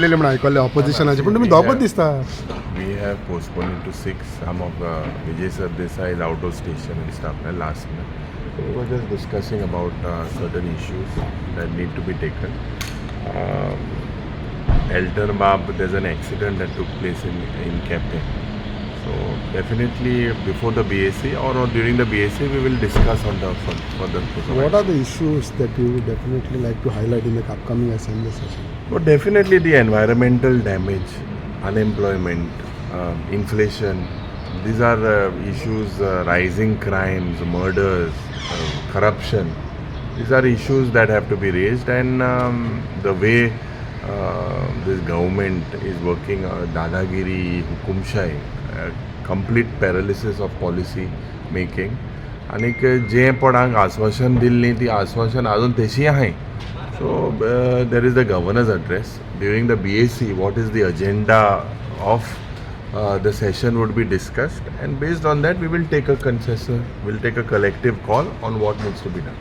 केलेले म्हणून ऐकले ऑपोजिशनाचे पण तुम्ही दोघंच दिसता. We have postponed it to 6. Some of Vijay Sardesai is out of station and stuff last minute. So we were just discussing about certain issues that need to be taken. Elton Bab, there's an accident that took place in Captain. So definitely before the BAC or during the BAC we will discuss on the further. What are the issues that you would definitely like to highlight in the upcoming assembly session? But definitely the environmental damage, unemployment, inflation. These are issues, rising crimes, murders, corruption. These are issues that have to be raised, and the way this government is working, dadagiri, hukumshai, complete paralysis of policy making. आणि जे पडांक आश्वासन दिल्ली ती आश्वासन अजून तशी आहे. So there is the governor's address. During the BAC, what is the agenda of the session would be discussed, and based on that we will take a consensus, we'll take a collective call on what needs to be done.